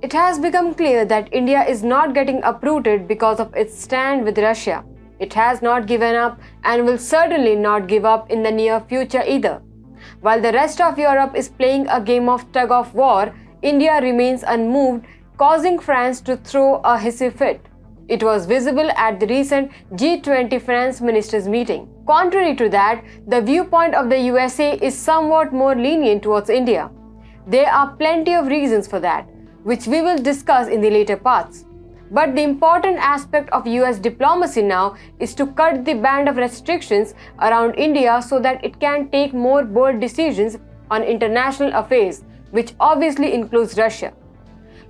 It has become clear that India is not getting uprooted because of its stand with Russia. It has not given up and will certainly not give up in the near future either. While the rest of Europe is playing a game of tug-of-war, India remains unmoved, causing France to throw a hissy fit. It was visible at the recent G20 finance ministers meeting. Contrary to that, the viewpoint of the USA is somewhat more lenient towards India. There are plenty of reasons for that, which we will discuss in the later parts. But the important aspect of US diplomacy now is to cut the band of restrictions around India so that it can take more bold decisions on international affairs, which obviously includes Russia.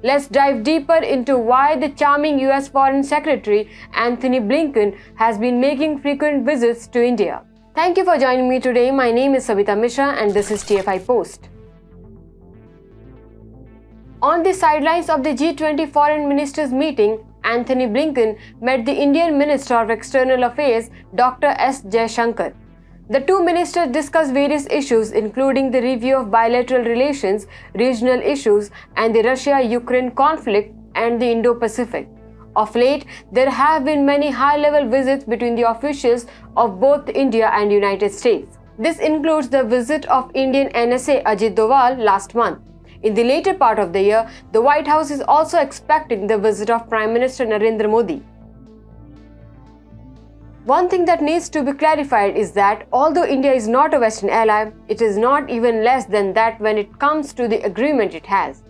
Let's dive deeper into why the charming US Foreign Secretary Antony Blinken has been making frequent visits to India. Thank you for joining me today. My name is Savita Mishra and this is TFIPost. On the sidelines of the G20 foreign ministers meeting, Antony Blinken met the Indian Minister of External Affairs, Dr. S. Jaishankar. The two ministers discussed various issues including the review of bilateral relations, regional issues, and the Russia-Ukraine conflict and the Indo-Pacific. Of late, there have been many high-level visits between the officials of both India and United States. This includes the visit of Indian NSA Ajit Doval last month. In the later part of the year, the White House is also expecting the visit of Prime Minister Narendra Modi. One thing that needs to be clarified is that although India is not a Western ally, it is not even less than that when it comes to the agreement it has.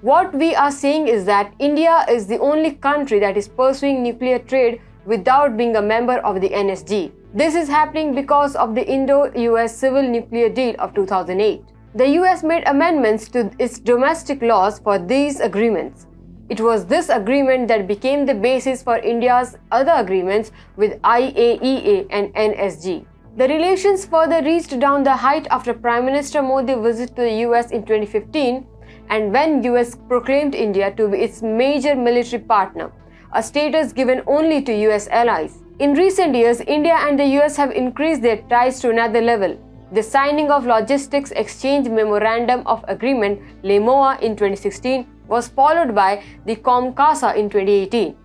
What we are saying is that India is the only country that is pursuing nuclear trade without being a member of the NSG. This is happening because of the Indo-US Civil Nuclear Deal of 2008. The US made amendments to its domestic laws for these agreements. It was this agreement that became the basis for India's other agreements with IAEA and NSG. The relations further reached down the height after Prime Minister Modi visited the US in 2015 and when US proclaimed India to be its major military partner, a status given only to US allies. In recent years, India and the US have increased their ties to another level. The signing of Logistics Exchange Memorandum of Agreement (LEMOA) in 2016 was followed by the COMCASA in 2018.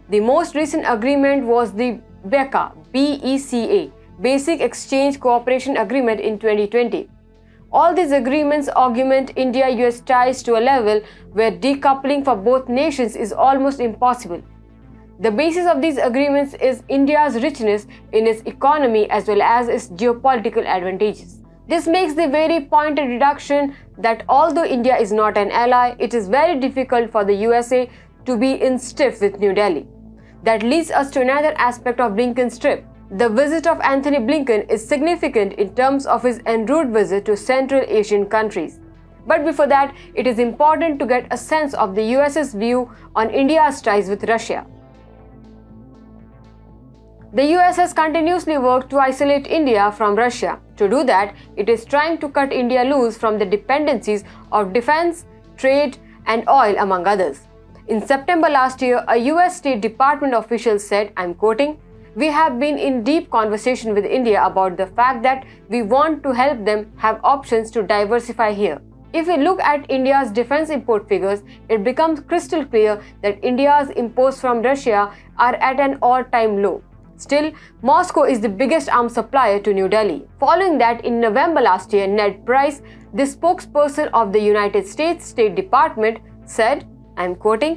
The most recent agreement was the BECA Basic Exchange Cooperation Agreement in 2020. All these agreements augment India-US ties to a level where decoupling for both nations is almost impossible. The basis of these agreements is India's richness in its economy as well as its geopolitical advantages. This makes the very pointed deduction that although India is not an ally, it is very difficult for the USA to be in stiff with New Delhi. That leads us to another aspect of Blinken's trip. The visit of Antony Blinken is significant in terms of his en route visit to Central Asian countries. But before that, it is important to get a sense of the US's view on India's ties with Russia. The US has continuously worked to isolate India from Russia. To do that, it is trying to cut India loose from the dependencies of defense, trade, and oil, among others. In September last year, a US State Department official said, I'm quoting, "We have been in deep conversation with India about the fact that we want to help them have options to diversify here." If we look at India's defense import figures, it becomes crystal clear that India's imports from Russia are at an all-time low. Still, Moscow is the biggest arms supplier to New Delhi. Following that, in November last year, Ned Price, the spokesperson of the United States State Department, said, I'm quoting,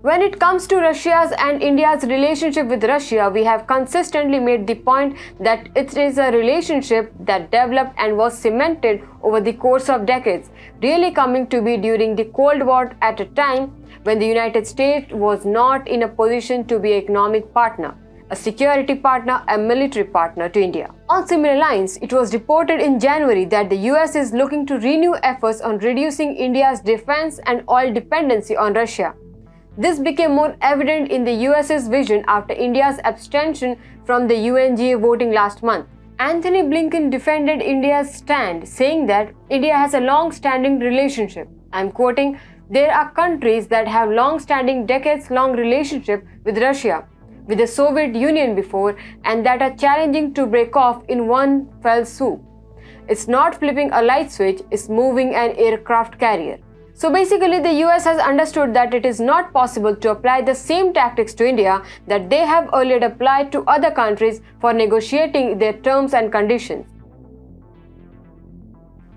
"When it comes to Russia's and India's relationship with Russia, we have consistently made the point that it is a relationship that developed and was cemented over the course of decades, really coming to be during the Cold War at a time when the United States was not in a position to be an economic partner, a security partner, a military partner to India." On similar lines, it was reported in January that the US is looking to renew efforts on reducing India's defense and oil dependency on Russia. This became more evident in the US's vision after India's abstention from the UNGA voting last month. Antony Blinken defended India's stand, saying that India has a long-standing relationship. I'm quoting, "There are countries that have long-standing, decades-long relationship with Russia, with the Soviet Union before, and that are challenging to break off in one fell swoop. It's not flipping a light switch, it's moving an aircraft carrier." So basically, the US has understood that it is not possible to apply the same tactics to India that they have earlier applied to other countries for negotiating their terms and conditions.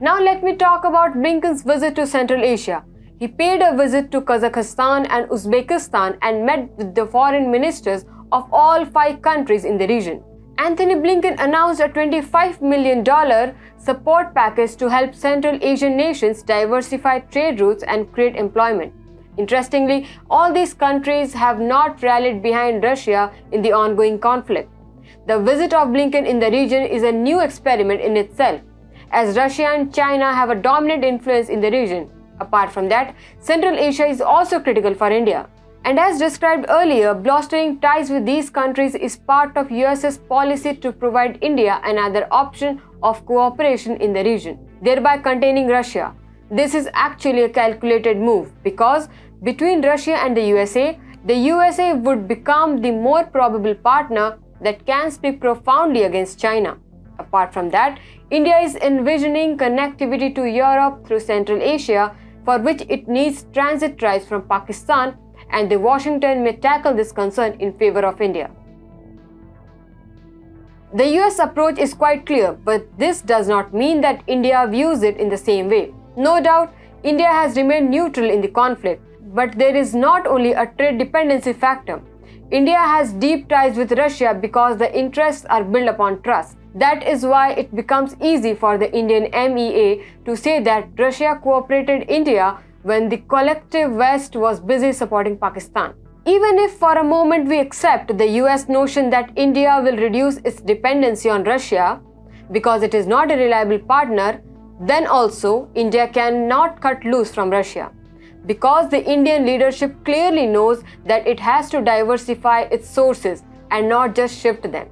Now let me talk about Blinken's visit to Central Asia. He paid a visit to Kazakhstan and Uzbekistan and met with the foreign ministers of all 5 countries in the region. Anthony Blinken announced a $25 million support package to help Central Asian nations diversify trade routes and create employment. Interestingly, all these countries have not rallied behind Russia in the ongoing conflict. The visit of Blinken in the region is a new experiment in itself, as Russia and China have a dominant influence in the region. Apart from that, Central Asia is also critical for India. And as described earlier, bolstering ties with these countries is part of US's policy to provide India another option of cooperation in the region, thereby containing Russia. This is actually a calculated move because between Russia and the USA would become the more probable partner that can speak profoundly against China. Apart from that, India is envisioning connectivity to Europe through Central Asia, for which it needs transit drives from Pakistan, and the Washington may tackle this concern in favor of India. The US approach is quite clear, but this does not mean that India views it in the same way. No doubt, India has remained neutral in the conflict, but there is not only a trade dependency factor. India has deep ties with Russia because the interests are built upon trust. That is why it becomes easy for the Indian MEA to say that Russia cooperated India when the collective West was busy supporting Pakistan. Even if for a moment we accept the US notion that India will reduce its dependency on Russia because it is not a reliable partner, then also India cannot cut loose from Russia, because the Indian leadership clearly knows that it has to diversify its sources and not just shift them.